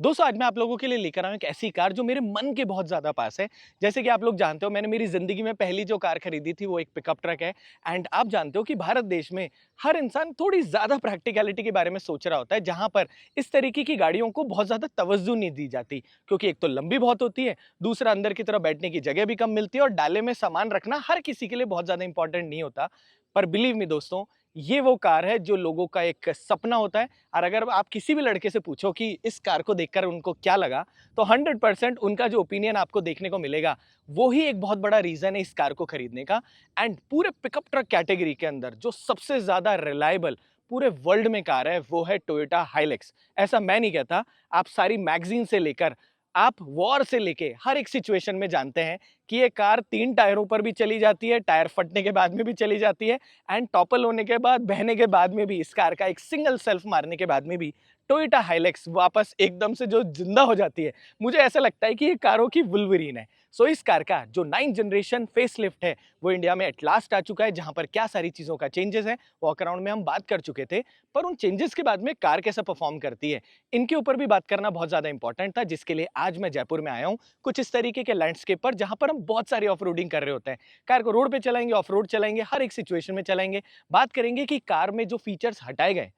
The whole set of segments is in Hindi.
दोस्तों आज मैं आप लोगों के लिए लेकर आया हूं एक ऐसी कार जो मेरे मन के बहुत ज़्यादा पास है। जैसे कि आप लोग जानते हो मैंने मेरी ज़िंदगी में पहली जो कार खरीदी थी वो एक पिकअप ट्रक है। एंड आप जानते हो कि भारत देश में हर इंसान थोड़ी ज़्यादा प्रैक्टिकलिटी के बारे में सोच रहा होता है, जहाँ पर इस तरीके की गाड़ियों को बहुत ज़्यादा तवज्जो नहीं दी जाती, क्योंकि एक तो लंबी बहुत होती है, दूसरा अंदर की तरफ बैठने की जगह भी कम मिलती है और डाले में सामान रखना हर किसी के लिए बहुत ज़्यादा इंपॉर्टेंट नहीं होता। पर बिलीव मी दोस्तों, ये वो कार है जो लोगों का एक सपना होता है। और अगर आप किसी भी लड़के से पूछो कि इस कार को देखकर उनको क्या लगा, तो 100% उनका जो ओपिनियन आपको देखने को मिलेगा, वो ही एक बहुत बड़ा रीज़न है इस कार को खरीदने का। एंड पूरे पिकअप ट्रक कैटेगरी के अंदर जो सबसे ज़्यादा रिलायबल पूरे वर्ल्ड में कार है, वो है टोयोटा हाइलक्स। ऐसा मैं नहीं कहता, आप सारी मैगज़ीन से लेकर आप वॉर से लेके हर एक सिचुएशन में जानते हैं कि ये कार 3 टायरों पर भी चली जाती है, टायर फटने के बाद में भी चली जाती है, एंड टॉपल होने के बाद, बहने के बाद में भी, इस कार का एक सिंगल सेल्फ मारने के बाद में भी टोयोटा हाइलक्स वापस एकदम से जो जिंदा हो जाती है। मुझे ऐसा लगता है कि ये कारों की वुल्वरीन है। सो इस कार का जो 9th जनरेशन फेसलिफ्ट है वो इंडिया में एट लास्ट आ चुका है, जहां पर क्या सारी चीजों का चेंजेस है वॉक अराउंड में हम बात कर चुके थे। पर उन चेंजेस के बाद में कार कैसा परफॉर्म करती है, इनके ऊपर भी बात करना बहुत ज्यादा इंपॉर्टेंट था, जिसके लिए आज मैं जयपुर में आया हूँ कुछ इस तरीके के लैंडस्केप पर, जहां पर हम बहुत सारी ऑफ रोडिंग कर रहे होते हैं। कार को रोड पे चलाएंगे, ऑफ रोड चलाएंगे, हर एक सिचुएशन में चलाएंगे। बात करेंगे कि कार में जो फीचर्स हटाए गए,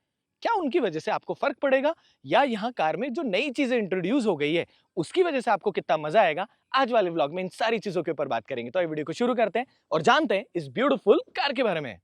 क्या उनकी वजह से आपको फर्क पड़ेगा, या यहाँ कार में जो नई चीजें इंट्रोड्यूस हो गई है उसकी वजह से आपको कितना मजा आएगा। आज वाले व्लॉग में इन सारी चीजों के ऊपर बात करेंगे। तो ये वीडियो को शुरू करते हैं और जानते हैं इस ब्यूटीफुल कार के बारे में।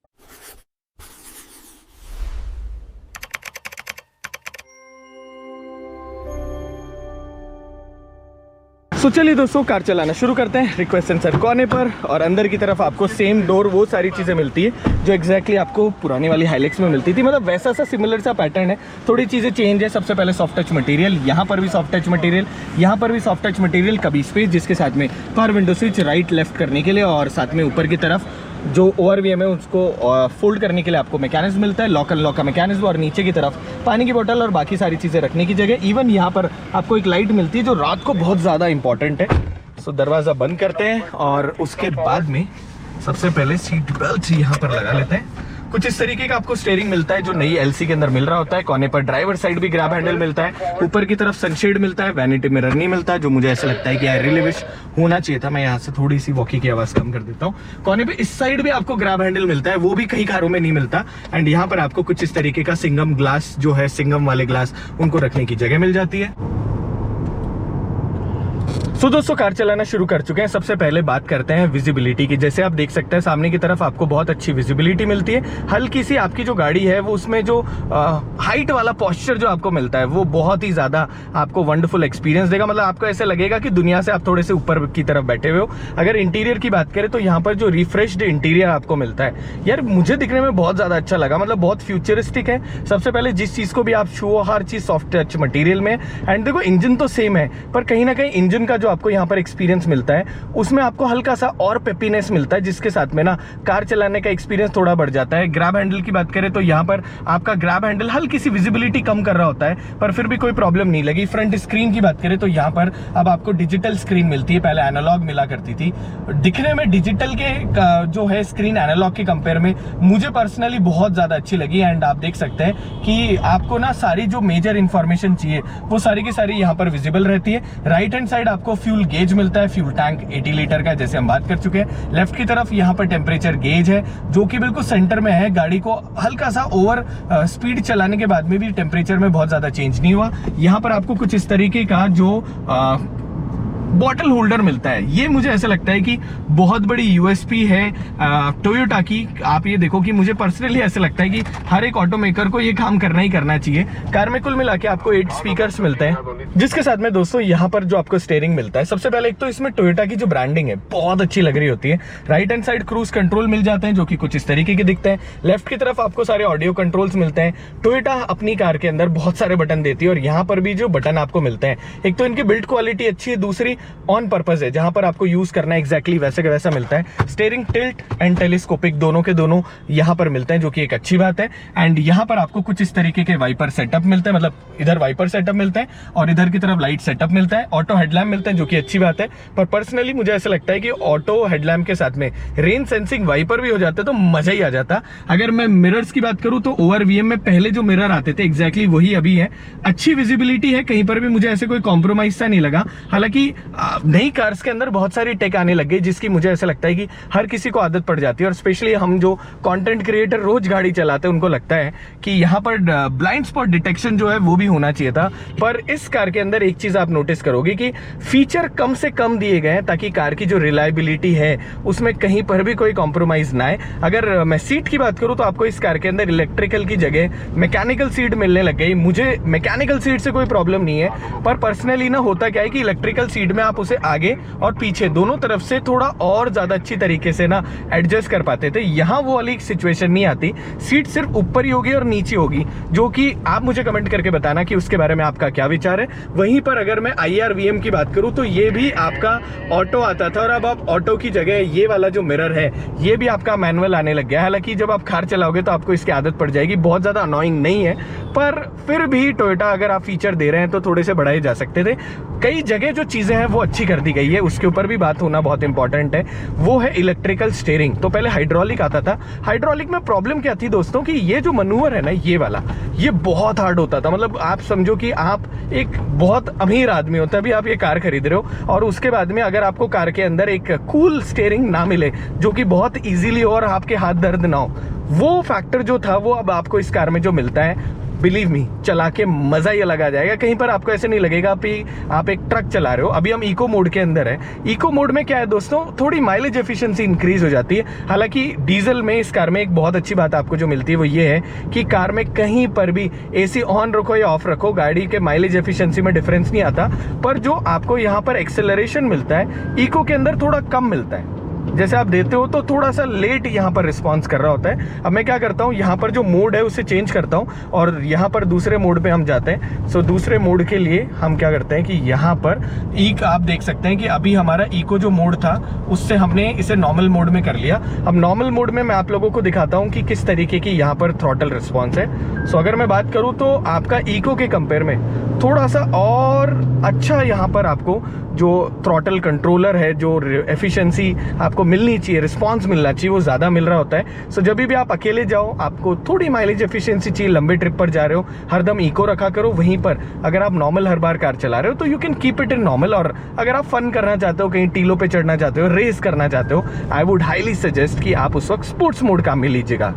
तो चलिए दोस्तों, कार चलाना शुरू करते हैं। रिक्वेस्ट सेंसर कोने पर और अंदर की तरफ आपको सेम डोर, वो सारी चीज़ें मिलती है जो एग्जैक्टली आपको पुरानी वाली हाइलक्स में मिलती थी। मतलब वैसा सा सिमिलर सा पैटर्न है, थोड़ी चीज़ें चेंज है। सबसे पहले सॉफ्ट टच मटेरियल, यहाँ पर भी सॉफ्ट टच मटेरियल, यहाँ पर भी सॉफ्ट टच मटेरियल, कभी स्पेस, जिसके साथ में power window switch right left करने के लिए, और साथ में ऊपर की तरफ जो ओवरवीएम है उसको फोल्ड करने के लिए आपको मैकेनिज्म मिलता है, लॉक अनलॉक का मैकेनिज्म, और नीचे की तरफ पानी की बोतल और बाकी सारी चीज़ें रखने की जगह। इवन यहाँ पर आपको एक लाइट मिलती है जो रात को बहुत ज़्यादा इंपॉर्टेंट है। सो दरवाज़ा बंद करते हैं और उसके बाद में सबसे पहले सीट बेल्ट यहाँ पर लगा लेते हैं। कुछ इस तरीके का आपको स्टीयरिंग मिलता है जो नई एलसी के अंदर मिल रहा होता है। कोने पर ड्राइवर साइड भी ग्रैब हैंडल मिलता है, ऊपर की तरफ सनशेड मिलता है, वैनिटी मिरर नहीं मिलता है, जो मुझे ऐसा लगता है कि आई रियली विश होना चाहिए था। मैं यहाँ से थोड़ी सी वॉकी की आवाज़ कम कर देता हूँ। कोने पे इस साइड भी आपको ग्रैब हैंडल मिलता है, वो भी कई कारों में नहीं मिलता। एंड यहाँ पर आपको कुछ इस तरीके का सिंगम ग्लास जो है, सिंगम वाले ग्लास, उनको रखने की जगह मिल जाती है। तो दोस्तों कार चलाना शुरू कर चुके हैं। सबसे पहले बात करते हैं विजिबिलिटी की। जैसे आप देख सकते हैं सामने की तरफ आपको बहुत अच्छी विजिबिलिटी मिलती है। हल्की सी आपकी जो गाड़ी है वो उसमें जो हाइट वाला पोस्चर जो आपको मिलता है वो बहुत ही ज़्यादा आपको वंडरफुल एक्सपीरियंस देगा। मतलब आपको ऐसे लगेगा कि दुनिया से आप थोड़े से ऊपर की तरफ बैठे हुए हो। अगर इंटीरियर की बात करें तो यहाँ पर जो रिफ्रेश्ड इंटीरियर आपको मिलता है, यार मुझे दिखने में बहुत ज़्यादा अच्छा लगा। मतलब बहुत फ्यूचरिस्टिक है। सबसे पहले जिस चीज़ को भी आप छुओ, हर चीज़ सॉफ्ट टच मटीरियल में। एंड देखो इंजन तो सेम है, पर कहीं ना कहीं इंजन का जो आपको यहाँ पर एक्सपीरियंस मिलता है उसमें आपको हल्का सा और पेपीनेस मिलता है, जिसके साथ में ना कार चलाने का एक्सपीरियंस थोड़ा बढ़ जाता है। ग्रैब हैंडल की बात करें तो यहाँ पर आपका ग्रैब हैंडल हल्की सी विजिबिलिटी कम कर रहा होता है, पर फिर भी कोई प्रॉब्लम नहीं लगी। फ्रंट स्क्रीन की बात करें तो यहाँ पर अब आपको डिजिटल स्क्रीन मिलती है, पहले एनालॉग मिला करती थी। दिखने में डिजिटल के जो है स्क्रीन एनालॉग के कंपेयर में मुझे पर्सनली बहुत ज्यादा अच्छी लगी। एंड आप देख सकते हैं कि आपको ना सारी जो मेजर इंफॉर्मेशन चाहिए वो सारी की सारी यहाँ पर विजिबल रहती है। राइट हैंड साइड आपको फ्यूल गेज मिलता है, फ्यूल टैंक 80 लीटर का, जैसे हम बात कर चुके हैं। लेफ्ट की तरफ यहाँ पर टेम्परेचर गेज है जो कि बिल्कुल सेंटर में है। गाड़ी को हल्का सा ओवर स्पीड चलाने के बाद में भी टेम्परेचर में बहुत ज्यादा चेंज नहीं हुआ। यहाँ पर आपको कुछ इस तरीके का जो बॉटल होल्डर मिलता है, ये मुझे ऐसा लगता है कि बहुत बड़ी यूएसपी है टोयोटा की। आप ये देखो कि मुझे पर्सनली ऐसा लगता है कि हर एक ऑटोमेकर को ये काम करना ही करना चाहिए। कार में कुल मिला के आपको 8 स्पीकर्स मिलते हैं, जिसके साथ में दोस्तों यहाँ पर जो आपको स्टीयरिंग मिलता है, सबसे पहले एक तो इसमें टोयोटा की जो ब्रांडिंग है बहुत अच्छी लग रही होती है। Right hand side cruise control मिल जाते हैं जो कि कुछ इस तरीके के दिखते हैं। लेफ्ट की तरफ आपको सारे ऑडियो कंट्रोल्स मिलते हैं। टोयोटा अपनी कार के अंदर बहुत सारे बटन देती है और यहाँ पर भी जो बटन आपको मिलते हैं, एक तो इनकी बिल्ड क्वालिटी अच्छी है, दूसरी ऑन पर्पज है, जहां पर आपको यूज करना है एग्जैक्टली वैसे का वैसा मिलता है। स्टीयरिंग टिल्ट एंड टेलीस्कोपिक दोनों के दोनों यहाँ पर मिलते हैं, जो कि एक अच्छी बात है। एंड यहाँ पर आपको कुछ इस तरीके के वाइपर सेटअप मिलते हैं, मतलब इधर वाइपर सेटअप मिलता है और इधर की तरफ लाइट सेटअप मिलता है। ऑटो हेडलैम्प मिलते हैं, जो कि अच्छी बात है। पर पर्सनली मुझे ऐसा लगता है कि ऑटो हेडलैम्प के साथ में रेन सेंसिंग वाइपर भी हो जाते तो मजा ही आ जाता। अगर मैं मिरर्स की बात करूं तो ORVM में पहले जो मिरर आते थे एग्जैक्टली वही अभी है। अच्छी विजिबिलिटी है, कहीं पर भी मुझे ऐसे कोई कॉम्प्रोमाइज सा नहीं लगा। हालांकि नई कार्स के अंदर बहुत सारी टेक आने लग गई, जिसकी मुझे ऐसा लगता है कि हर किसी को आदत पड़ जाती है, और स्पेशली हम जो कंटेंट क्रिएटर रोज गाड़ी चलाते हैं उनको लगता है कि यहाँ पर ब्लाइंड स्पॉट डिटेक्शन जो है वो भी होना चाहिए था। पर इस कार के अंदर एक चीज आप नोटिस करोगे कि फीचर कम से कम दिए गए हैं, ताकि कार की जो रिलायबिलिटी है उसमें कहीं पर भी कोई कॉम्प्रोमाइज ना आए। अगर मैं सीट की बात करूं तो आपको इस कार के अंदर इलेक्ट्रिकल की जगह मैकेनिकल सीट मिलने लग गई। मुझे मैकेनिकल सीट से कोई प्रॉब्लम नहीं है, पर पर्सनली ना होता क्या है कि इलेक्ट्रिकल सीट में आप उसे आगे और पीछे दोनों तरफ से थोड़ा और ज्यादा अच्छी तरीके से ना एडजस्ट कर पाते थे। यहाँ वो वाली सिचुएशन नहीं आती, सीट सिर्फ ऊपर ही होगी और नीचे होगी, जो कि आप मुझे कमेंट करके बताना कि उसके बारे में आपका क्या विचार है। वहीं पर अगर मैं IRVM की बात करूं तो ये भी आपका ऑटो आता था, और अब आप ऑटो की जगह ये वाला जो मिरर है ये भी आपका मैनुअल आने लग गया है। हालांकि जब आप कार चलाओगे तो आपको इसकी आदत पड़ जाएगी, बहुत ज्यादा अनोइंग नहीं है, पर फिर भी टोयोटा अगर आप फीचर दे रहे हैं तो थोड़े से बढ़ाए जा सकते थे। कई जगह जो चीजें हैं वो अच्छी कर दी गई है, उसके ऊपर भी बात होना बहुत इंपॉर्टेंट है। वो है इलेक्ट्रिकल स्टीयरिंग। तो पहले हाइड्रोलिक आता था। हाइड्रोलिक में प्रॉब्लम क्या थी दोस्तों कि ये जो मनूवर है ना, ये वाला, ये बहुत हार्ड होता था। मतलब आप समझो कि आप एक बहुत अमीर आदमी हो तभी आप ये कार खरीद रहे हो, और उसके बाद में अगर आपको कार के अंदर एक कूल स्टीयरिंग ना मिले जो कि बहुत इजीली हो और आपके हाथ दर्द ना हो, वो फैक्टर जो था वो अब आपको इस कार में जो मिलता है, बिलीव मी, चला के मजा ही अलग आ जाएगा। कहीं पर आपको ऐसे नहीं लगेगा कि आप एक ट्रक चला रहे हो। अभी हम इको मोड के अंदर है। इको मोड में क्या है दोस्तों, थोड़ी माइलेज एफिशिएंसी इंक्रीज हो जाती है। हालांकि डीजल में इस कार में एक बहुत अच्छी बात आपको जो मिलती है वो ये है कि कार में कहीं पर भी AC ऑन रखो या ऑफ रखो, गाड़ी के माइलेज एफिशिएंसी में डिफरेंस नहीं आता। पर जो आपको यहाँ पर एक्सेलरेशन मिलता है, इको के अंदर थोड़ा कम मिलता है। जैसे आप देते हो तो थोड़ा सा लेट यहाँ पर रिस्पॉन्स कर रहा होता है। अब मैं क्या करता हूँ, यहाँ पर जो मोड है उसे चेंज करता हूँ और यहाँ पर दूसरे मोड पे हम जाते हैं। सो दूसरे मोड के लिए हम क्या करते हैं कि यहाँ पर आप देख सकते हैं कि अभी हमारा इको जो मोड था उससे हमने इसे नॉर्मल मोड में कर लिया। अब नॉर्मल मोड में मैं आप लोगों को दिखाता हूँ कि किस तरीके की यहाँ पर थ्रॉटल रिस्पॉन्स है। सो अगर मैं बात करूँ तो आपका इको के कंपेयर में थोड़ा सा और अच्छा यहाँ पर आपको जो थ्रॉटल कंट्रोलर है, जो एफिशिएंसी आपको मिलनी चाहिए, रिस्पांस मिलना चाहिए, वो ज़्यादा मिल रहा होता है। सो जब भी आप अकेले जाओ, आपको थोड़ी माइलेज एफिशिएंसी चाहिए, लंबे ट्रिप पर जा रहे हो, हरदम इको रखा करो। वहीं पर अगर आप नॉर्मल हर बार कार चला रहे हो तो you can keep it in normal. और अगर आप फन करना चाहते हो, कहीं टीलों पे चढ़ना चाहते हो, रेस करना चाहते हो, आई वुड हाईली सजेस्ट कि आप उस वक्त स्पोर्ट्स मोड का मिल लीजिएगा।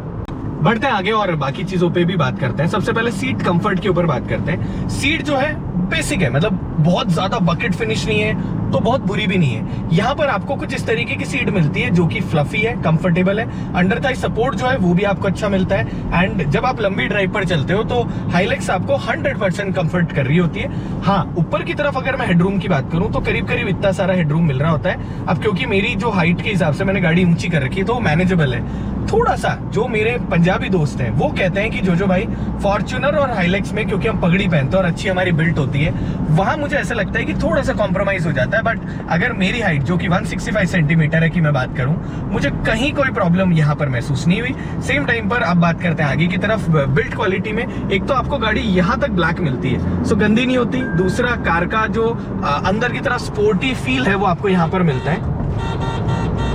बढ़ते हैं आगे और बाकी चीजों पे भी बात करते हैं। सबसे पहले सीट कंफर्ट के ऊपर बात करते हैं। सीट जो है बेसिक है, मतलब बहुत ज्यादा बकेट फिनिश नहीं है तो बहुत बुरी भी नहीं है। यहाँ पर आपको कुछ इस तरीके की सीट मिलती है जो कि फ्लफी है, कंफर्टेबल है। अंडर थाई सपोर्ट जो है वो भी आपको अच्छा मिलता है। एंड जब आप लंबी ड्राइव पर चलते हो तो हाइलेक्स आपको 100% कंफर्ट कर रही होती है। हाँ, ऊपर की तरफ अगर मैं हेडरूम की बात करूं तो करीब करीब इतना सारा हेडरूम मिल रहा होता है। अब क्योंकि मेरी जो हाइट के हिसाब से मैंने गाड़ी ऊंची कर रखी है तो वो मैनेजेबल है। थोड़ा सा जो मेरे पंजाबी दोस्त हैं वो कहते हैं कि जो भाई फॉर्च्यूनर और हाइलेक्स में क्योंकि हम पगड़ी पहनते हैं और अच्छी हमारी बिल्ट होती है, वहां मुझे ऐसा लगता है कि थोड़ा सा कॉम्प्रोमाइज हो जाता है। बट अगर मेरी हाइट जो कि 165 सेंटीमीटर है की मैं बात करूं, मुझे कहीं कोई प्रॉब्लम यहाँ पर महसूस नहीं हुई। सेम टाइम पर अब बात करते हैं आगे की तरफ बिल्ट क्वालिटी में। एक तो आपको गाड़ी यहाँ तक ब्लैक मिलती है, सो गंदी नहीं होती। दूसरा, कार का जो अंदर की तरफ स्पोर्टी फील है वो आपको यहाँ पर मिलता है।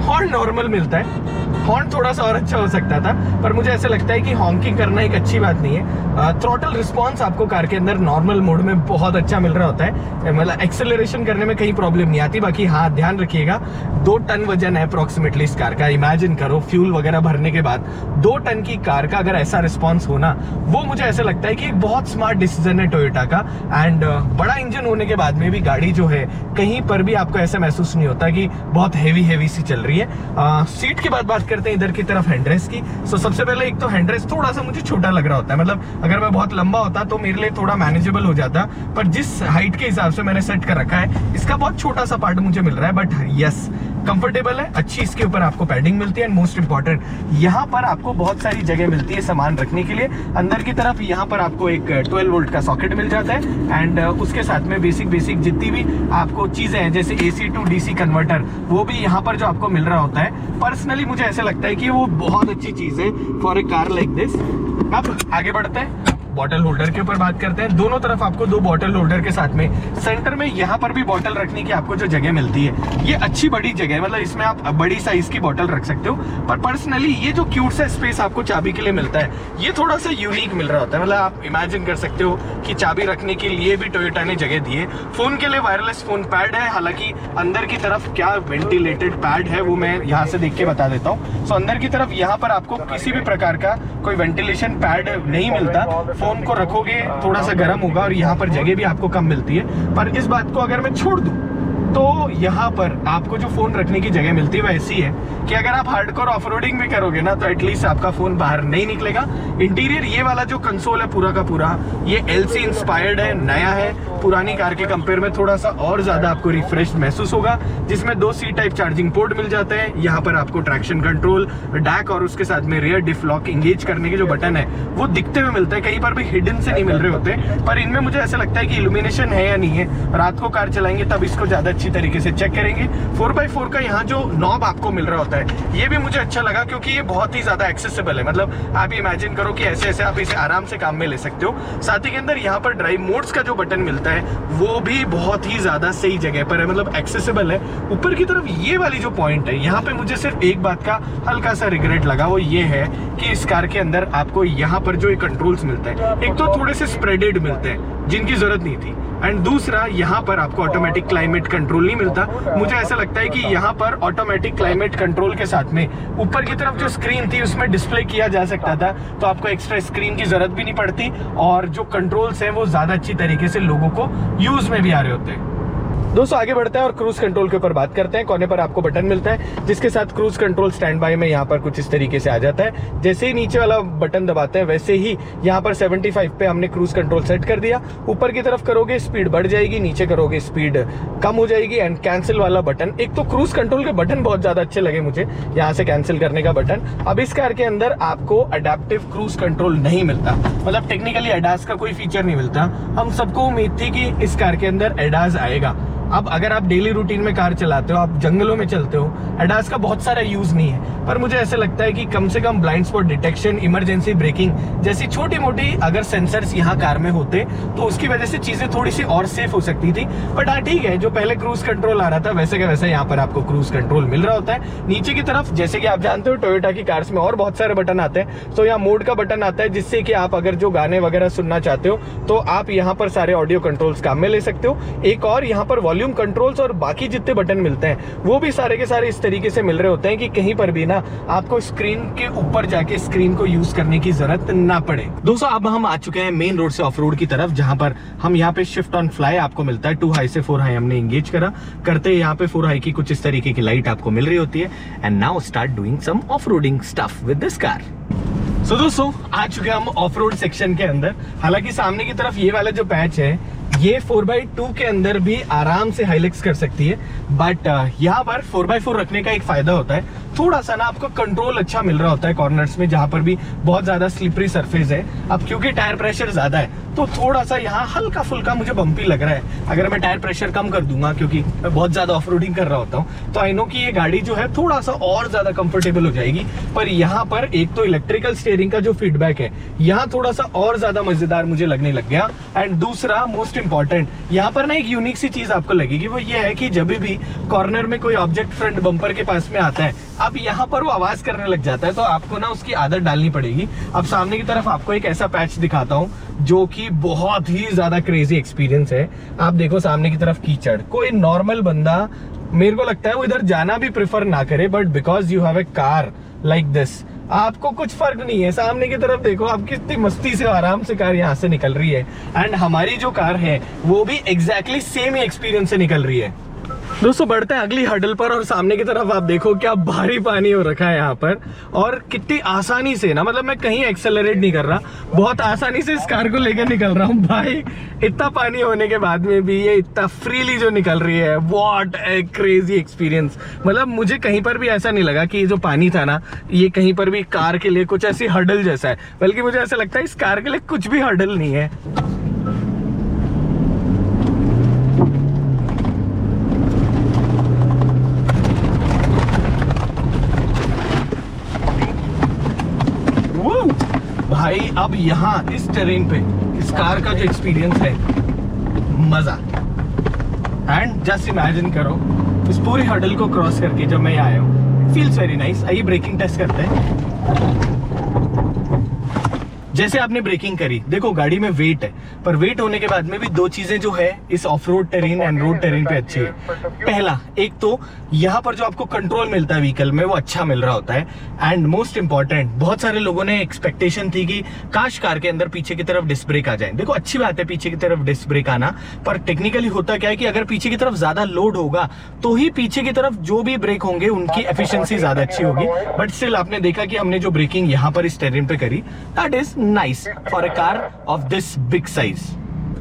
हॉर्न नॉर्मल मिलता है, हॉर्न थोड़ा सा और अच्छा हो सकता था, पर मुझे ऐसा लगता है कि हॉर्किंग करना एक अच्छी बात नहीं है। थ्रॉटल रिस्पांस आपको कार के अंदर नॉर्मल मोड में बहुत अच्छा मिल रहा होता है, मतलब एक्सेलरेशन करने में कहीं प्रॉब्लम नहीं आती। बाकी हाँ, ध्यान रखिएगा 2 टन वजन है अप्रोक्सीमेटली इस कार का। इमेजिन करो फ्यूल वगैरह भरने के बाद 2 टन की कार का अगर ऐसा रिस्पॉन्स होना, वो मुझे ऐसा लगता है कि एक बहुत स्मार्ट डिसीजन है टोयोटा का। एंड बड़ा इंजन होने के बाद में भी गाड़ी जो है कहीं पर भी आपको ऐसा महसूस नहीं होता कि बहुत हैवी सी चल रही है। सीट की बात करते हैं इधर की तरफ हैंडरेस्ट की। सो सबसे पहले एक तो हैंडरेस्ट थोड़ा सा मुझे छोटा लग रहा होता है, मतलब अगर मैं बहुत लंबा होता तो मेरे लिए थोड़ा मैनेजेबल हो जाता, पर जिस हाइट के हिसाब से मैंने सेट कर रखा है इसका बहुत छोटा सा पार्ट मुझे मिल रहा है। बट यस, कंफर्टेबल है, अच्छी इसके ऊपर आपको पैडिंग मिलती है एंड मोस्ट इंपॉर्टेंट यहाँ पर आपको बहुत सारी जगह मिलती है सामान रखने के लिए। अंदर की तरफ यहाँ पर आपको एक 12 वोल्ट का सॉकेट मिल जाता है एंड उसके साथ में बेसिक जितनी भी आपको चीजें हैं जैसे AC टू DC कन्वर्टर वो भी यहाँ पर जो आपको मिल रहा होता है। पर्सनली मुझे ऐसा लगता है कि वो बहुत अच्छी चीज है for a car like this. अब आगे बढ़ते हैं, बॉटल होल्डर के ऊपर बात करते हैं। दोनों तरफ आपको 2 बॉटल होल्डर के साथ में सेंटर में यहाँ पर भी बॉटल रखने की आपको जो जगह मिलती है ये अच्छी बड़ी जगह है, मतलब इसमें आप बड़ी साइज की बॉटल रख सकते हो। पर पर्सनली ये जो क्यूट सा स्पेस आपको चाबी के लिए मिलता है ये थोड़ा सा यूनिक मिल रहा होता है। मतलब आप इमेजिन कर सकते हो कि चाबी रखने के लिए भी टोयोटा ने जगह दी है। फोन के लिए वायरलेस फोन पैड है, हालांकि अंदर की तरफ क्या वेंटिलेटेड पैड है वो मैं यहाँ से देख के बता देता हूँ। सो अंदर की तरफ यहाँ पर आपको किसी भी प्रकार का कोई वेंटिलेशन पैड नहीं मिलता। फोन को रखोगे थोड़ा सा गर्म होगा और यहाँ पर जगह भी आपको कम मिलती है। पर इस बात को अगर मैं छोड़ दूं तो यहाँ पर आपको जो फोन रखने की जगह मिलती है वो ऐसी है कि अगर आप हार्डकोर ऑफरोडिंग भी करोगे ना तो एटलीस्ट आपका फोन बाहर नहीं निकलेगा। इंटीरियर ये वाला जो कंसोल है पूरा का पूरा ये LC इंस्पायर्ड है, नया है। पुरानी कार के कंपेयर में थोड़ा सा और ज्यादा आपको रिफ्रेश महसूस होगा, जिसमें 2 C टाइप चार्जिंग पोर्ट मिल जाते हैं। यहाँ पर आपको ट्रैक्शन कंट्रोल, डैक और उसके साथ में रियर डिफ लॉक इंगेज करने के जो बटन है वो दिखते हुए मिलते हैं, कहीं पर भी हिडन से नहीं मिल रहे होते। पर इनमें मुझे ऐसा लगता है कि इल्यूमिनेशन है या नहीं है, रात को कार चलाएंगे तब इसको ज्यादा अच्छी तरीके से चेक करेंगे। 4x4 का यहाँ जो नॉब आपको मिल रहा होता है ये भी मुझे अच्छा लगा क्योंकि ये बहुत ही ज्यादा एक्सेसिबल है। मतलब आप इमेजिन करो कि ऐसे आप इसे आराम से काम में ले सकते हो। साथ ही के अंदर यहाँ पर ड्राइव मोड्स का जो बटन मिलता है वो भी बहुत ही ज्यादा सही जगह पर है, मतलब एक्सेसिबल है। ऊपर की तरफ ये वाली जो पॉइंट है यहाँ पे मुझे सिर्फ एक बात का हल्का सा रिग्रेट लगा, वो ये है कि इस कार के अंदर आपको यहाँ पर जो ये कंट्रोल्स मिलते हैं एक तो थोड़े से स्प्रेडेड मिलते हैं जिनकी जरूरत नहीं थी, एंड दूसरा यहाँ पर आपको ऑटोमेटिक क्लाइमेट कंट्रोल नहीं मिलता। मुझे ऐसा लगता है कि यहाँ पर ऑटोमेटिक क्लाइमेट कंट्रोल के साथ में ऊपर की तरफ जो स्क्रीन थी उसमें डिस्प्ले किया जा सकता था, तो आपको एक्स्ट्रा स्क्रीन की जरूरत भी नहीं पड़ती और जो कंट्रोल्स हैं वो ज्यादा अच्छी तरीके से लोगों को यूज में भी आ रहे होते हैं। दोस्तों आगे बढ़ते हैं और क्रूज कंट्रोल के ऊपर बात करते हैं। कोने पर आपको बटन मिलता है जिसके साथ क्रूज कंट्रोल स्टैंड बाय में यहाँ पर कुछ इस तरीके से आ जाता है। जैसे ही नीचे वाला बटन दबाते हैं वैसे ही यहाँ पर 75 पे हमने क्रूज कंट्रोल सेट कर दिया। ऊपर की तरफ करोगे स्पीड बढ़ जाएगी, नीचे करोगे स्पीड कम हो जाएगी। एंड कैंसिल वाला बटन, एक तो क्रूज कंट्रोल के बटन बहुत ज्यादा अच्छे लगे मुझे, यहाँ से कैंसिल करने का बटन। अब इस कार के अंदर आपको अडेप्टिव क्रूज कंट्रोल नहीं मिलता, मतलब टेक्निकली एडास का कोई फीचर नहीं मिलता। हम सबको उम्मीद थी कि इस कार के अंदर एडास आएगा। अब अगर आप डेली रूटीन में कार चलाते हो, आप जंगलों में चलते हो, एडास का बहुत सारा यूज नहीं है, पर मुझे ऐसा लगता है कि कम से कम blind spot detection, emergency braking जैसी छोटी मोटी अगर सेंसर्स यहाँ कार में होते तो उसकी वजह से चीजें थोड़ी सी और सेफ हो सकती थी। बट हाँ ठीक है, जो पहले क्रूज कंट्रोल आ रहा था वैसे का वैसे यहाँ पर आपको क्रूज कंट्रोल मिल रहा होता है। नीचे की तरफ जैसे कि आप जानते हो टोयोटा की कार्स में और बहुत सारे बटन आते हैं, तो यहाँ मोड का बटन आता है जिससे कि आप अगर जो गाने वगैरह सुनना चाहते हो तो आप यहाँ पर सारे ऑडियो कंट्रोल्स काम में ले सकते हो। एक और यहाँ पर वॉल्यूम कंट्रोल्स और बाकी जितने बटन मिलते हैं वो भी सारे के सारे इस तरीके से मिल रहे होते हैं कि कहीं पर भी ना आपको स्क्रीन के ऊपर जाके स्क्रीन को यूज करने की जरूरत ना पड़े। दोस्तों अब हम आ चुके हैं मेन रोड से ऑफ रोड की तरफ, जहां पर हम यहाँ पे शिफ्ट ऑन फ्लाई आपको मिलता है। 2 हाई से 4 हाई हमने एंगेज करा, करते यहाँ पे 4 हाई की कुछ इस तरीके की लाइट आपको मिल रही होती है। And now start doing some of roading stuff with this car. So दोस्तों आ चुके हम ऑफ रोड सेक्शन के अंदर। हालांकि सामने की तरफ ये वाला जो पैच है ये 4x2 के अंदर भी आराम से हाइलेक्स कर सकती है, बट यहाँ पर 4x4 रखने का एक फायदा होता है, थोड़ा सा ना आपको कंट्रोल अच्छा मिल रहा होता है कॉर्नर्स में जहां पर भी बहुत ज्यादा स्लिपरी सरफेस है। अब क्योंकि टायर प्रेशर ज्यादा है तो थोड़ा सा यहाँ हल्का फुल्का मुझे बम्पी लग रहा है। अगर मैं टायर प्रेशर कम कर दूंगा, क्योंकि मैं बहुत ज्यादा ऑफ रोडिंग कर रहा होता हूँ, तो आई नो कि ये गाड़ी जो है थोड़ा सा और ज्यादा कंफर्टेबल हो जाएगी। पर यहाँ पर एक तो इलेक्ट्रिकल स्टीयरिंग का जो फीडबैक है यहाँ थोड़ा सा और ज्यादा मजेदार मुझे लगने लग गया। एंड दूसरा मोस्ट इंपॉर्टेंट, यहाँ पर ना एक यूनिक सी चीज आपको लगेगी, वो ये है कि जब भी कॉर्नर में कोई ऑब्जेक्ट फ्रंट बम्पर के पास में आता है, अब यहाँ पर वो आवाज करने लग जाता है, तो आपको ना उसकी आदत डालनी पड़ेगी। अब सामने की तरफ आपको एक ऐसा पैच दिखाता हूँ जो कि बहुत ही ज्यादा क्रेजी एक्सपीरियंस है। आप देखो सामने की तरफ कीचड़, कोई नॉर्मल बंदा मेरे को लगता है वो इधर जाना भी प्रेफर ना करे, but because you have a car like this आपको कुछ फर्क नहीं है। सामने की तरफ देखो, आप कितनी मस्ती से आराम से कार यहाँ से निकल रही है। एंड हमारी जो कार है वो भी एग्जैक्टली सेम ही एक्सपीरियंस से निकल रही है। दोस्तों बढ़ते हैं अगली हर्डल पर और सामने की तरफ आप देखो क्या भारी पानी हो रखा है यहाँ पर और कितनी आसानी से ना, मतलब मैं कहीं एक्सेलरेट नहीं कर रहा, बहुत आसानी से इस कार को लेकर निकल रहा हूँ भाई। इतना पानी होने के बाद में भी ये इतना फ्रीली जो निकल रही है, व्हाट ए क्रेजी एक्सपीरियंस। मतलब मुझे कहीं पर भी ऐसा नहीं लगा कि ये जो पानी था ना, ये कहीं पर भी कार के लिए कुछ ऐसी हर्डल जैसा है, बल्कि मुझे ऐसा लगता है इस कार के लिए कुछ भी हर्डल नहीं है। भाई अब यहाँ इस टेरेन पे इस कार का जो एक्सपीरियंस है, मजा। एंड जस्ट इमेजिन करो इस पूरी हर्डल को क्रॉस करके जब मैं आया हूँ, फील्स वेरी नाइस। आइए ब्रेकिंग टेस्ट करते हैं। जैसे आपने ब्रेकिंग करी, देखो गाड़ी में वेट है, पर वेट होने के बाद में भी दो चीजें जो है इस of road terrain and road terrain पे अच्छी है। पहला, एक तो यहाँ पर जो आपको कंट्रोल मिलता है व्हीकल में वो अच्छा मिल रहा होता है। एंड मोस्ट इंपॉर्टेंट, बहुत सारे लोगों ने एक्सपेक्टेशन थी कि काश कार के अंदर पीछे की तरफ डिस्क ब्रेक आ जाए। देखो अच्छी बात है पीछे की तरफ डिस्क ब्रेक आना, पर टेक्निकली होता क्या है कि अगर पीछे की तरफ ज्यादा लोड होगा तो ही पीछे की तरफ जो भी ब्रेक होंगे उनकी एफिशिएंसी ज्यादा अच्छी होगी। बट स्टिल आपने देखा कि हमने जो ब्रेकिंग यहाँ पर इस टेरेन पे करी, that is nice for a car of this big size.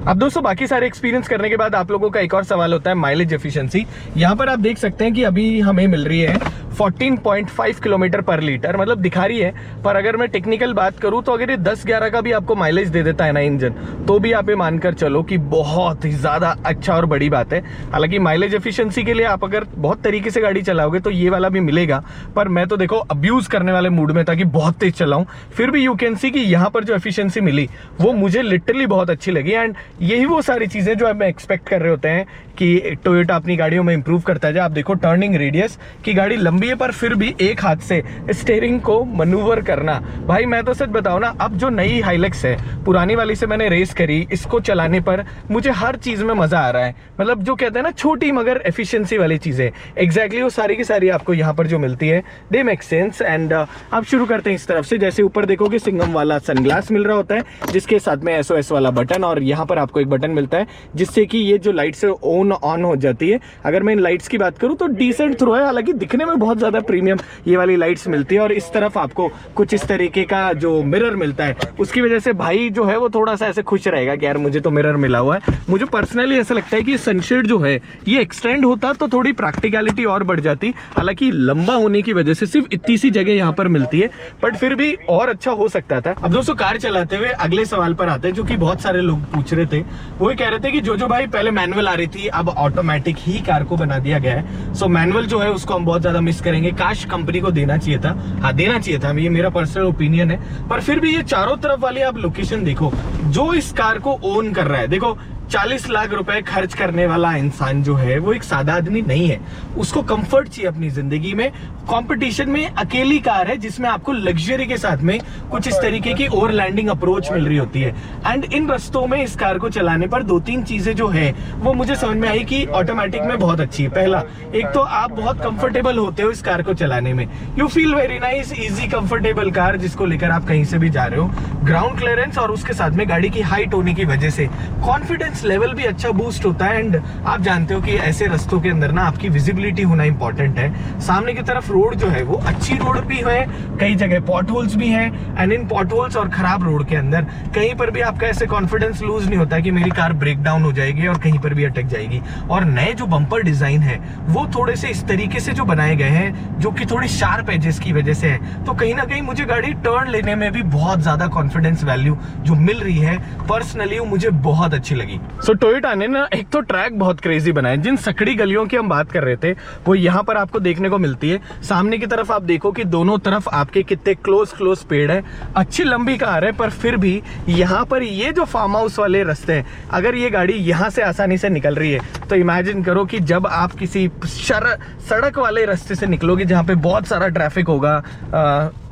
अब दोस्तों बाकी सारे एक्सपीरियंस करने के बाद आप लोगों का एक और सवाल होता है माइलेज एफिशिएंसी। यहाँ पर आप देख सकते हैं कि अभी हमें मिल रही है 14.5 किलोमीटर पर लीटर, मतलब दिखा रही है। पर अगर मैं टेक्निकल बात करूं तो अगर ये 10-11 का भी आपको माइलेज दे देता है ना इंजन, तो भी आप ये मानकर चलो कि बहुत ही ज्यादा अच्छा और बड़ी बात है। हालांकि माइलेज एफिशिएंसी के लिए आप अगर बहुत तरीके से गाड़ी चलाओगे तो ये वाला भी मिलेगा, पर मैं तो देखो अब्यूज करने वाले मूड में था कि बहुत तेज चलाऊं। फिर भी यू कैन सी कि यहाँ पर जो एफिशिएंसी मिली वो मुझे लिटरली बहुत अच्छी लगी। एंड यही वो सारी चीजें जो हम एक्सपेक्ट कर रहे होते हैं कि टोयोटा अपनी गाड़ियों में इंप्रूव करता जाए। आप देखो टर्निंग रेडियस की गाड़ी लंबी है, पर फिर भी एक हाथ से स्टीयरिंग को मनूवर करना। भाई मैं तो सच बताऊं ना, अब जो नई हाइलक्स है, पुरानी वाली से मैंने रेस करी, इसको चलाने पर मुझे हर चीज में मजा आ रहा है। मतलब जो कहते हैं ना छोटी मगर एफिशिएंसी वाली चीजें, एग्जैक्टली वो सारी की सारी आपको यहाँ पर जो मिलती है, दे मेक सेंस। एंड आप शुरू करते हैं इस तरफ से। जैसे ऊपर देखोगे सिंगम वाला सनग्लास मिल रहा होता है, जिसके साथ में SOS वाला बटन, और यहाँ पर आपको एक बटन मिलता है जिससे कि ये जो लाइट से ऑन हो जाती है। अगर मैं इन लाइट्स की बात करूं तो डिसेंट थ्रो है, हालांकि दिखने में बहुत ज्यादा प्रीमियम ये वाली लाइट्स मिलती है। और इस तरफ आपको कुछ इस तरीके का जो मिरर मिलता है, उसकी वजह से भाई जो है वो थोड़ा सा ऐसे खुश रहेगा कि यार मुझे तो मिरर मिला हुआ है। मुझे पर्सनली ऐसा लगता है कि सनशेड जो है ये एक्सटेंड होता तो थोड़ी प्रैक्टिकलिटी और बढ़ जाती। हालांकि लंबा होने की वजह से सिर्फ इतनी सी जगह यहाँ पर मिलती है, बट फिर भी और अच्छा हो सकता था। अब दोस्तों कार चलाते हुए अगले सवाल पर आते हैं, जो कि बहुत सारे लोग पूछ रहे थे। वो कह रहे थे कि जो भाई पहले मैनुअल आ रही थी, अब ऑटोमेटिक ही कार को बना दिया गया है। सो मैनुअल जो है उसको हम बहुत ज्यादा मिस करेंगे। काश कंपनी को देना चाहिए था, हाँ देना चाहिए था, ये मेरा पर्सनल ओपिनियन है। पर फिर भी ये चारों तरफ वाली आप लोकेशन देखो, जो इस कार को ओन कर रहा है, देखो 40 लाख रुपए खर्च करने वाला इंसान जो है वो एक सादा आदमी नहीं है। उसको कंफर्ट चाहिए अपनी जिंदगी में। कंपटीशन में अकेली कार है जिसमें आपको लग्जरी के साथ में कुछ इस तरीके की ओवर लैंडिंग अप्रोच मिल रही होती है। एंड इन रस्तों में इस कार को चलाने पर 2-3 चीजें जो है वो मुझे समझ में आई कि ऑटोमेटिक में बहुत अच्छी है। पहला, एक तो आप बहुत कंफर्टेबल होते हो इस कार को चलाने में, you feel very nice, easy comfortable car जिसको लेकर आप कहीं से भी जा रहे हो। ग्राउंड क्लियरेंस और उसके साथ में गाड़ी की हाइट होने की वजह से कॉन्फिडेंस लेवल भी अच्छा बूस्ट होता है। एंड आप जानते हो कि ऐसे रस्तों के अंदर ना आपकी विजिबिलिटी होना इंपॉर्टेंट है। सामने की तरफ रोड जो है वो अच्छी रोड भी है, कई जगह पॉट होल्स भी हैं। एंड इन पॉट होल्स और खराब रोड के अंदर कहीं पर भी आपका ऐसे कॉन्फिडेंस लूज नहीं होता कि मेरी कार ब्रेक डाउन हो जाएगी और कहीं पर भी अटक जाएगी। और नए जो बम्पर डिजाइन है वो थोड़े से इस तरीके से जो बनाए गए हैं, जो कि थोड़ी शार्प एजेस की वजह से है, तो कहीं ना कहीं मुझे गाड़ी टर्न लेने में भी बहुत ज्यादा कॉन्फिडेंस वैल्यू जो मिल रही है पर्सनली वो मुझे बहुत अच्छी लगी। सो टोयोटा ने ना एक तो ट्रैक बहुत क्रेजी बनाया। जिन सकड़ी गलियों की हम बात कर रहे थे वो यहाँ पर आपको देखने को मिलती है। सामने की तरफ आप देखो कि दोनों तरफ आपके कितने क्लोज पेड़ है, अच्छी लंबी कार है। पर फिर भी यहाँ पर ये जो फार्म हाउस वाले रास्ते हैं, अगर ये गाड़ी यहाँ से आसानी से निकल रही है तो इमेजिन करो कि जब आप किसी सड़क वाले रास्ते से निकलोगे जहाँ पे बहुत सारा ट्रैफिक होगा,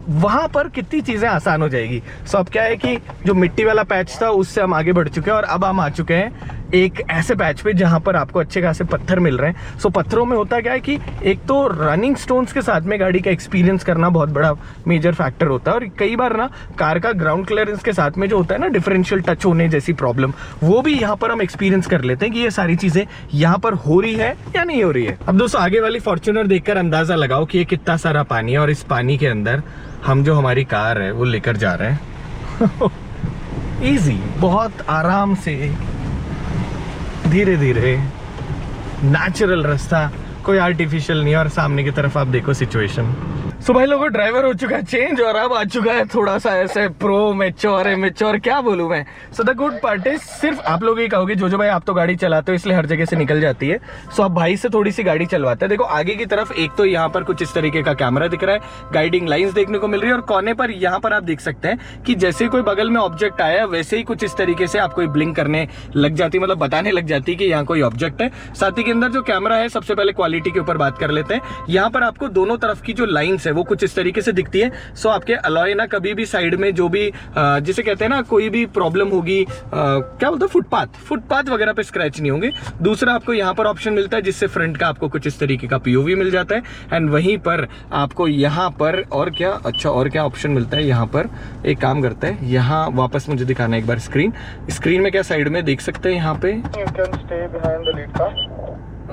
वहां पर कितनी चीजें आसान हो जाएगी। सो अब क्या है कि जो मिट्टी वाला पैच था उससे हम आगे बढ़ चुके हैं और अब हम आ चुके हैं एक ऐसे पैच पे जहां पर आपको अच्छे खासे पत्थर मिल रहे हैं। सो पत्थरों में होता क्या है कि एक तो रनिंग स्टोन्स के साथ में गाड़ी का एक्सपीरियंस करना बहुत बड़ा मेजर फैक्टर होता है, और कई बार ना कार का ग्राउंड क्लियरेंस के साथ में जो होता है ना डिफरेंशियल टच होने जैसी प्रॉब्लम, वो भी यहाँ पर हम एक्सपीरियंस कर लेते हैं कि ये सारी चीजें यहाँ पर हो रही है या नहीं हो रही है। अब दोस्तों आगे वाली फॉर्च्यूनर देखकर अंदाजा लगाओ कि ये कितना सारा पानी है, और इस पानी के अंदर हम जो हमारी कार है वो लेकर जा रहे हैं इजी, बहुत आराम से, धीरे धीरे, नेचुरल रास्ता, कोई आर्टिफिशियल नहीं। और सामने की तरफ आप देखो सिचुएशन। सो भाई लोगों, ड्राइवर हो चुका है चेंज, और अब आ चुका है थोड़ा सा ऐसे प्रो मैच्योर, क्या बोलूं मैं। So the good part is, सिर्फ आप लोग ये कहोगे जो भाई आप तो गाड़ी चलाते हो इसलिए हर जगह से निकल जाती है। सो आप भाई से थोड़ी सी गाड़ी चलवाते हैं। देखो आगे की तरफ एक तो यहाँ पर कुछ इस तरीके का कैमरा दिख रहा है, गाइडिंग लाइन्स देखने को मिल रही है, और कोने पर यहाँ पर आप देख सकते हैं कि जैसे कोई बगल में ऑब्जेक्ट आया वैसे ही कुछ इस तरीके से आपको ब्लिंक करने लग जाती, मतलब बताने लग जाती है कि यहाँ कोई ऑब्जेक्ट है। साथ ही के अंदर जो कैमरा है, सबसे पहले क्वालिटी के ऊपर बात कर लेते हैं। यहाँ पर आपको दोनों तरफ की जो लाइन्स है वो कुछ इस तरीके से दिखती है। सो आपके अलॉय ना कभी भी साइड में जो भी जिसे कहते हैं ना कोई भी प्रॉब्लम होगी, क्या बोलते हैं, फुटपाथ वगैरह पे स्क्रैच नहीं होंगे। दूसरा आपको यहाँ पर ऑप्शन मिलता है जिससे फ्रंट का आपको कुछ इस तरीके का पीओवी मिल जाता है, एंड वहीं पर आपको यहाँ पर और क्या ऑप्शन मिलता है। यहाँ पर एक काम करता है, यहाँ वापस मुझे दिखाना है एक बार स्क्रीन में, क्या साइड में देख सकते हैं यहाँ पे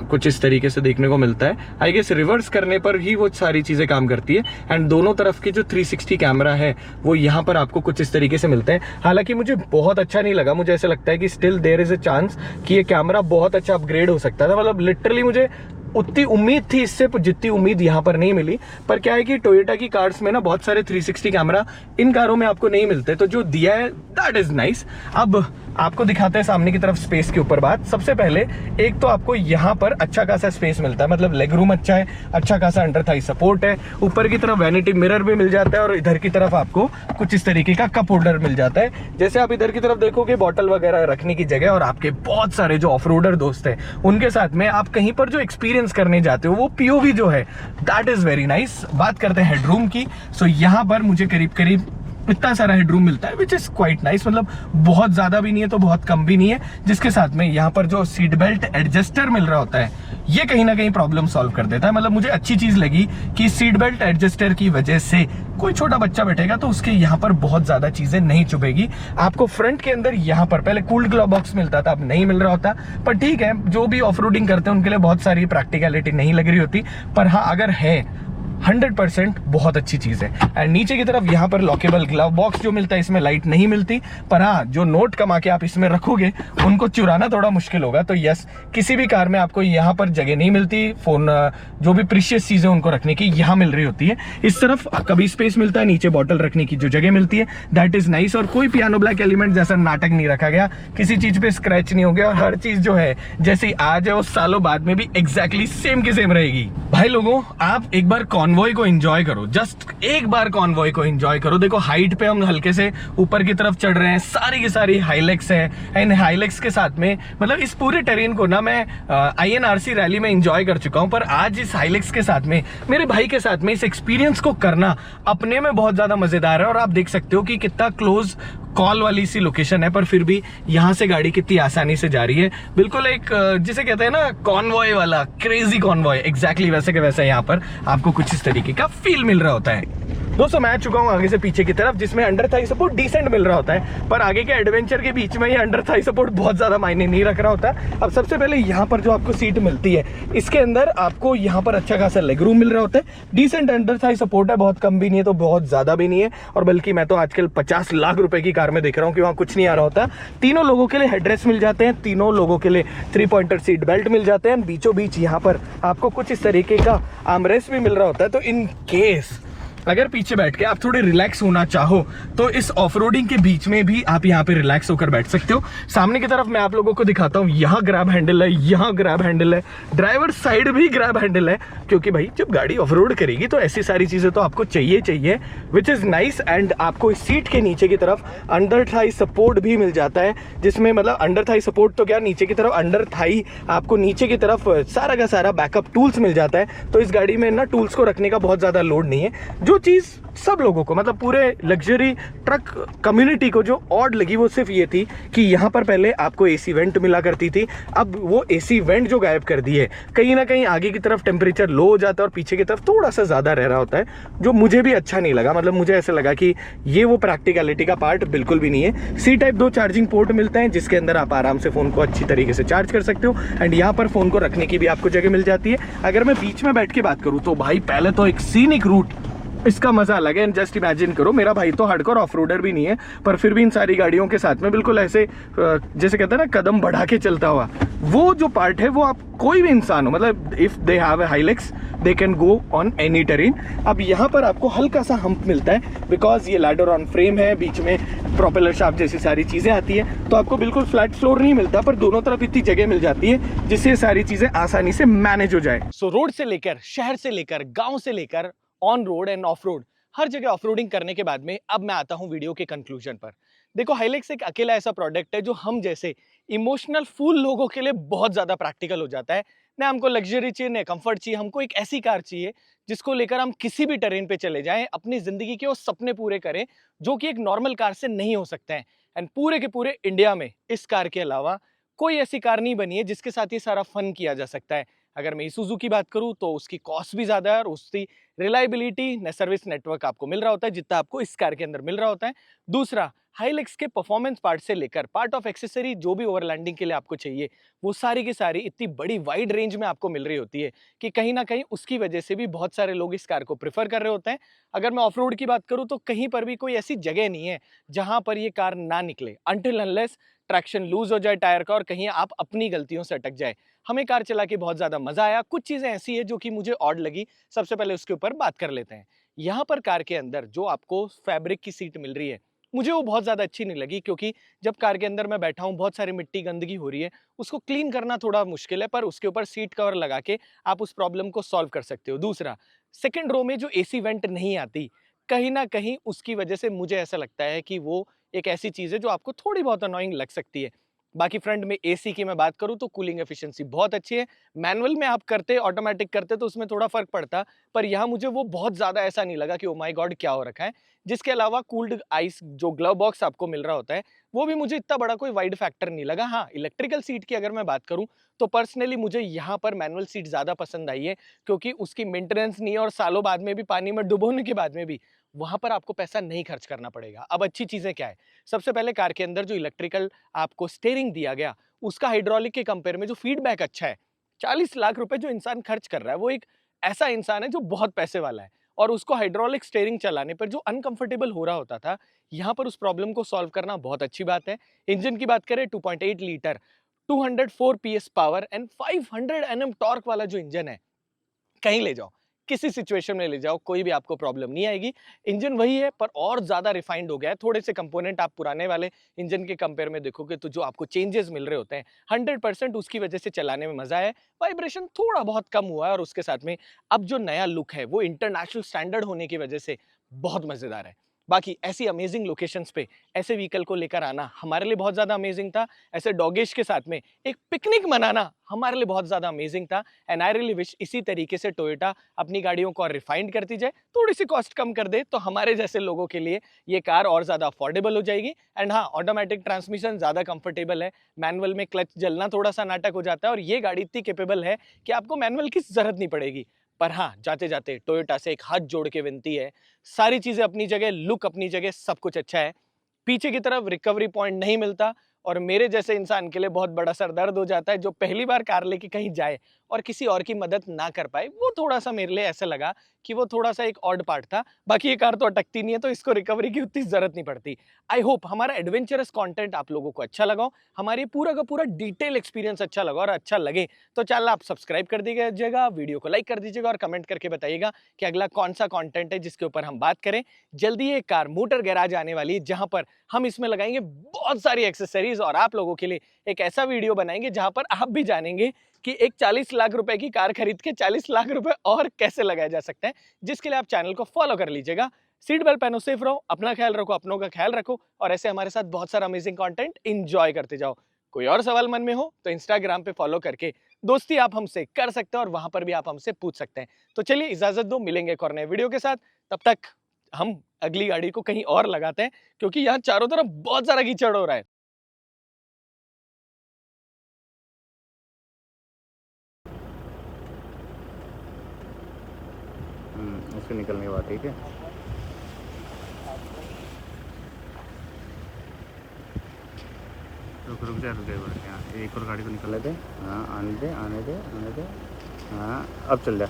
कुछ इस तरीके से देखने को मिलता है। आई गेस रिवर्स करने पर ही वो सारी चीजें काम करती है, एंड दोनों तरफ की जो 360 कैमरा है वो यहाँ पर आपको कुछ इस तरीके से मिलता है। हालांकि मुझे बहुत अच्छा नहीं लगा, मुझे ऐसा लगता है कि still there is a chance कि ये कैमरा बहुत अच्छा अपग्रेड हो सकता था। मतलब लिटरली मुझे उतनी उम्मीद थी इससे, जितनी उम्मीद यहाँ पर नहीं मिली। पर क्या है कि टोयोटा की कार्स में ना बहुत सारे 360 कैमरा इन कारों में आपको नहीं मिलते, तो जो दिया है दैट इज नाइस। अब आपको दिखाते हैं सामने की तरफ स्पेस के ऊपर बात। सबसे पहले एक तो आपको यहाँ पर अच्छा खासा स्पेस मिलता है, मतलब लेग रूम अच्छा है, अच्छा खासा अंडर थाई सपोर्ट है, ऊपर की तरफ वैनिटी मिरर भी मिल जाता है, और इधर की तरफ आपको कुछ इस तरीके का कप होल्डर मिल जाता है। जैसे आप इधर की तरफ देखोगे बॉटल वगैरह रखने की जगह, और आपके बहुत सारे जो ऑफ रोडर दोस्त हैं उनके साथ में आप कहीं पर जो एक्सपीरियंस करने जाते हो वो पीओवी जो है दैट इज वेरी नाइस। बात करते हैं हेडरूम की। सो यहाँ पर मुझे करीब करीब इतना सारा हेडरूम मिलता है, विच इज क्वाइट नाइस, मतलब बहुत ज्यादा भी नहीं है तो बहुत कम भी नहीं है। जिसके साथ में यहाँ पर जो सीट बेल्ट एडजस्टर मिल रहा होता है ये कहीं ना कहीं प्रॉब्लम सॉल्व कर देता है। मतलब मुझे अच्छी चीज लगी कि सीट बेल्ट एडजस्टर की वजह से कोई छोटा बच्चा बैठेगा तो उसके यहाँ पर बहुत ज्यादा चीजें नहीं चुभेगी। आपको फ्रंट के अंदर यहाँ पर पहले कूल्ड ग्लव बॉक्स मिलता था, अब नहीं मिल रहा होता, पर ठीक है, जो भी ऑफ रोडिंग करते हैं उनके लिए बहुत सारी प्रैक्टिकलिटी नहीं लग रही होती। पर हाँ, अगर है 100% बहुत अच्छी चीज है। एंड नीचे की तरफ यहाँ पर लॉकेबल ग्लव बॉक्स जो मिलता है, इसमें लाइट नहीं मिलती, पर हाँ जो नोट कमा के आप इसमें रखोगे उनको चुराना थोड़ा मुश्किल होगा। तो यस, किसी भी कार में आपको यहाँ पर जगह नहीं मिलती, फोन जो भी प्रीशियस चीजें उनको रखने की यहाँ मिल रही होती है। इस तरफ कभी स्पेस मिलता है, नीचे बॉटल रखने की जो जगह मिलती है दैट इज नाइस, और कोई पियानो ब्लैक एलिमेंट जैसा नाटक नहीं रखा गया, किसी चीज पे स्क्रैच नहीं हो गया, और हर चीज जो है जैसे आज है वो सालों बाद में भी एग्जैक्टली सेम की सेम रहेगी। भाई लोगों, आप एक बार कॉन्वॉय को एंजॉय करो, जस्ट एक बार कॉन्वॉय को एंजॉय करो। देखो हाइट पे हम हल्के से ऊपर की तरफ चढ़ रहे हैं, सारी की सारी हाइलेक्स है, एंड हाइलेक्स के साथ में मतलब इस पूरे टेरेन को ना मैं INRC रैली में एंजॉय कर चुका हूं, पर आज इस हाइलेक्स के साथ में मेरे भाई के साथ में इस एक्सपीरियंस को करना अपने में बहुत ज्यादा मजेदार है। और आप देख सकते हो कि कितना क्लोज कॉल वाली सी लोकेशन है, पर फिर भी यहाँ से गाड़ी कितनी आसानी से जा रही है। बिल्कुल एक जिसे कहते हैं ना कॉन्वॉय वाला, क्रेजी कॉन्वॉय, एग्जैक्टली वैसे के वैसे यहाँ पर आपको कुछ इस तरीके का फील मिल रहा होता है। दोस्तों मैं आ चुका हूँ आगे से पीछे की तरफ, जिसमें अंडर थाई सपोर्ट डिसेंट मिल रहा होता है, पर आगे के एडवेंचर के बीच में ये अंडर थाई सपोर्ट बहुत ज्यादा मायने नहीं रख रहा होता। अब सबसे पहले यहाँ पर जो आपको सीट मिलती है, इसके अंदर आपको यहाँ पर अच्छा खासा लेग रूम मिल रहा होता है, डिसेंट अंडर थाई सपोर्ट है, बहुत कम भी नहीं है तो बहुत ज्यादा भी नहीं है, और बल्कि मैं तो आजकल 50 लाख रुपए की कार में देख रहा हूँ कि वहाँ कुछ नहीं आ रहा होता। तीनों लोगों के लिए हेडरेस्ट मिल जाते हैं, तीनों लोगों के लिए 3-पॉइंटर सीट बेल्ट मिल जाते हैं, बीचों बीच यहाँ पर आपको कुछ इस तरीके का आर्मरेस्ट भी मिल रहा होता है। तो इन केस अगर पीछे बैठ के आप थोड़े रिलैक्स होना चाहो तो इस ऑफरोडिंग के बीच में भी आप यहाँ पे रिलैक्स होकर बैठ सकते हो। सामने की तरफ मैं आप लोगों को दिखाता हूँ, यहाँ ग्रैब हैंडल है, यहाँ ग्रैब हैंडल है, ड्राइवर साइड भी ग्रैब हैंडल है, क्योंकि भाई जब गाड़ी ऑफरोड करेगी तो ऐसी सारी चीजें तो आपको चाहिए, विच इज नाइस। एंड आपको इस सीट के नीचे की तरफ अंडर थाई सपोर्ट भी मिल जाता है, जिसमें मतलब अंडर थाई सपोर्ट तो क्या, नीचे की तरफ अंडर थाई आपको नीचे की तरफ सारा का सारा बैकअप टूल्स मिल जाता है। तो इस गाड़ी में ना टूल्स को रखने का बहुत ज्यादा लोड नहीं है। जो जो चीज़ सब लोगों को, मतलब पूरे लग्जरी ट्रक कम्युनिटी को जो ऑड लगी वो सिर्फ ये थी कि यहाँ पर पहले आपको एसी वेंट मिला करती थी, अब वो एसी वेंट जो गायब कर दी है। कहीं ना कहीं आगे की तरफ टेम्परेचर लो हो जाता है और पीछे की तरफ थोड़ा सा ज़्यादा रह रहा होता है, जो मुझे भी अच्छा नहीं लगा। मतलब मुझे ऐसा लगा कि ये वो प्रैक्टिकलिटी का पार्ट बिल्कुल भी नहीं है। सी टाइप 2 चार्जिंग पोर्ट मिलते हैं जिसके अंदर आप आराम से फ़ोन को अच्छी तरीके से चार्ज कर सकते हो, एंड यहाँ पर फ़ोन को रखने की भी आपको जगह मिल जाती है। अगर मैं बीच में बैठ के बात करूँ तो भाई पहले तो एक सीनिक रूट, इसका मजा अलग है। जस्ट इमेजिन करो, मेरा भाई तो हार्डकोर ऑफ रोडर भी नहीं है, पर फिर भी इन सारी गाड़ियों के साथ में बिल्कुल ऐसे जैसे कहते हैं ना कदम बढ़ा के चलता हुआ, वो जो पार्ट है वो आप कोई भी इंसान हो, मतलब if they have a Hilux they can go on any terrain. अब यहाँ पर आपको हल्का सा हम्प मिलता है बिकॉज ये लैडर ऑन फ्रेम है, बीच में प्रोपेलर शाफ्ट जैसी सारी चीज़ें आती है, तो आपको बिल्कुल फ्लैट फ्लोर नहीं मिलता, पर दोनों तरफ इतनी जगह मिल जाती है जिससे सारी चीज़ें आसानी से मैनेज हो जाए। सो रोड से लेकर, शहर से लेकर, गाँव से लेकर, on road and off road, हर जगह ऑफ रोडिंग करने के बाद में अब मैं आता हूं वीडियो के कंक्लूजन पर। देखो, हाइलेक्स एक अकेला ऐसा प्रोडक्ट है जो हम जैसे इमोशनल फूल लोगों के लिए बहुत ज्यादा प्रैक्टिकल हो जाता है। ना हमको लग्जरी चाहिए, ना कंफर्ट चाहिए, हमको एक ऐसी कार चाहिए जिसको लेकर हम किसी भी टेरेन पे चले जाएं, अपनी जिंदगी के वो सपने पूरे करें जो कि एक नॉर्मल कार से नहीं हो सकते हैं। एंड पूरे के पूरे इंडिया में इस कार के अलावा कोई ऐसी कार नहीं बनी है जिसके साथ ये सारा फन किया जा सकता है। अगर मैं ईसुजू की बात करूं तो उसकी कॉस्ट भी ज्यादा है और उसकी रिलायबिलिटी न सर्विस नेटवर्क आपको मिल रहा होता है जितना आपको इस कार के अंदर मिल रहा होता है। दूसरा, हाइलेक्स के परफॉर्मेंस पार्ट से लेकर पार्ट ऑफ एक्सेसरी जो भी ओवरलैंडिंग के लिए आपको चाहिए, वो सारी की सारी इतनी बड़ी वाइड रेंज में आपको मिल रही होती है कि कहीं ना कहीं उसकी वजह से भी बहुत सारे लोग इस कार को प्रेफर कर रहे होते हैं। अगर मैं ऑफ रोड की बात करूं तो कहीं पर भी कोई ऐसी जगह नहीं है जहां पर ये कार ना निकले, अनटिल अनलेस ट्रैक्शन लूज हो जाए टायर का और कहीं आप अपनी गलतियों से अटक जाए। हमें कार चला के बहुत ज्यादा मजा आया। कुछ चीजें ऐसी है जो कि मुझे ऑड लगी, सबसे पहले उसके ऊपर बात कर लेते हैं। यहाँ पर कार के अंदर जो आपको फैब्रिक की सीट मिल रही है, मुझे वो बहुत ज्यादा अच्छी नहीं लगी, क्योंकि जब कार के अंदर मैं बैठा हूँ बहुत सारी मिट्टी गंदगी हो रही है, उसको क्लीन करना थोड़ा मुश्किल है, पर उसके ऊपर सीट कवर लगा के आप उस प्रॉब्लम को सॉल्व कर सकते हो। दूसरा, सेकेंड रो में जो एसी वेंट नहीं आती, कहीं ना कहीं उसकी वजह से मुझे ऐसा लगता है कि वो एक ऐसी चीज है जो आपको थोड़ी बहुत अनोइंग लग सकती है। बाकी फ्रंट में एसी की मैं बात करूं तो कूलिंग एफिशिएंसी बहुत अच्छी है। मैनुअल में आप करते, ऑटोमेटिक करते तो उसमें थोड़ा फर्क पड़ता, पर यहाँ मुझे वो बहुत ज्यादा ऐसा नहीं लगा कि ओ माय गॉड क्या हो रखा है। जिसके अलावा कूल्ड आइस जो ग्लव बॉक्स आपको मिल रहा होता है, वो भी मुझे इतना बड़ा कोई वाइड फैक्टर नहीं लगा। हाँ, इलेक्ट्रिकल सीट की अगर मैं बात करूं तो पर्सनली मुझे यहाँ पर मैनुअल सीट ज्यादा पसंद आई है, क्योंकि उसकी मेंटेनेंस नहीं है और सालों बाद में भी पानी में डुबोने के बाद में भी वहां पर आपको पैसा नहीं खर्च करना पड़ेगा। अब अच्छी चीजें क्या है, सबसे पहले कार के अंदर जो इलेक्ट्रिकल आपको स्टीयरिंग दिया गया, उसका हाइड्रोलिक के कंपेयर में जो फीडबैक अच्छा है। 40 लाख रुपए जो इंसान खर्च कर रहा है वो एक ऐसा इंसान है जो बहुत पैसे वाला है, और उसको हाइड्रोलिक स्टीयरिंग चलाने पर जो अनकंफर्टेबल हो रहा होता था, यहाँ पर उस प्रॉब्लम को सॉल्व करना बहुत अच्छी बात है। इंजन की बात करें 2.8 litre 204 PS power and 500 NM torque वाला जो इंजन है, कहीं ले जाओ, किसी सिचुएशन में ले जाओ, कोई भी आपको प्रॉब्लम नहीं आएगी। इंजन वही है पर और ज्यादा रिफाइंड हो गया है। थोड़े से कंपोनेंट आप पुराने वाले इंजन के कंपेयर में देखोगे तो जो आपको चेंजेस मिल रहे होते हैं 100% उसकी वजह से चलाने में मजा है। वाइब्रेशन थोड़ा बहुत कम हुआ है और उसके साथ में अब जो नया लुक है वो इंटरनेशनल स्टैंडर्ड होने की वजह से बहुत मजेदार है। बाकी ऐसी अमेजिंग लोकेशंस पे ऐसे व्हीकल को लेकर आना हमारे लिए बहुत ज्यादा अमेजिंग था। ऐसे डॉगेश के साथ में एक पिकनिक मनाना हमारे लिए बहुत ज्यादा अमेजिंग था। एंड आई रियली विश इसी तरीके से टोयोटा अपनी गाड़ियों को और रिफाइंड करती जाए, थोड़ी सी कॉस्ट कम कर दे तो हमारे जैसे लोगों के लिए ये कार और ज्यादा अफोर्डेबल हो जाएगी। एंड हाँ, ऑटोमेटिक ट्रांसमिशन ज्यादा कंफर्टेबल है, मैनुअल में क्लच जलना थोड़ा सा नाटक हो जाता है, और ये गाड़ी इतनी कैपेबल है कि आपको मैनुअल की जरूरत नहीं पड़ेगी। पर हाँ, जाते जाते टोयोटा से एक हाथ जोड़ के विनती है, सारी चीजें अपनी जगह, लुक अपनी जगह, सब कुछ अच्छा है, पीछे की तरफ रिकवरी पॉइंट नहीं मिलता, और मेरे जैसे इंसान के लिए बहुत बड़ा सर दर्द हो जाता है जो पहली बार कार लेके कहीं जाए और किसी और की मदद ना कर पाए। वो थोड़ा सा मेरे लिए ऐसा लगा कि वो थोड़ा सा एक ऑड पार्ट था। बाकी ये कार तो अटकती नहीं है तो इसको रिकवरी की उतनी जरूरत नहीं पड़ती। आई होप हमारा एडवेंचरस कंटेंट आप लोगों को अच्छा लगा, हमारी पूरा का पूरा डिटेल एक्सपीरियंस अच्छा लगा, और अच्छा लगे तो चैनल आप सब्सक्राइब कर दीजिएगा, वीडियो को लाइक कर दीजिएगा और कमेंट करके बताइएगा कि अगला कौन सा कंटेंट है जिसके ऊपर हम बात करें। जल्दी ये कार मोटर गैराज आने वाली है जहां पर हम इसमें लगाएंगे बहुत सारी एक्सेसरीज, और आप लोगों के लिए एक ऐसा वीडियो बनाएंगे जहां पर आप भी जानेंगे कि एक 40 लाख रुपए की कार खरीद के 40 लाख रुपए और कैसे लगाए जा सकते हैं, जिसके लिए आप चैनल को फॉलो कर लीजिएगा। सीट बेल्ट पहनो, सेफ रहो, अपना ख्याल रखो, अपनों का ख्याल रखो, और ऐसे हमारे साथ बहुत सारा अमेजिंग कंटेंट एंजॉय करते जाओ। कोई और सवाल मन में हो तो इंस्टाग्राम पे फॉलो करके दोस्ती आप हमसे कर सकते हैं और वहां पर भी आप हमसे पूछ सकते हैं। तो चलिए इजाजत दो, मिलेंगे एक और नए वीडियो के साथ। तब तक हम अगली गाड़ी को कहीं और लगाते हैं, क्योंकि यहाँ चारों तरफ बहुत सारा कीचड़ हो रहा है। उसके निकलने के बाद ठीक है। रुक जा यहाँ एक और गाड़ी को निकल दे। हाँ आने दे। हाँ अब चल जा।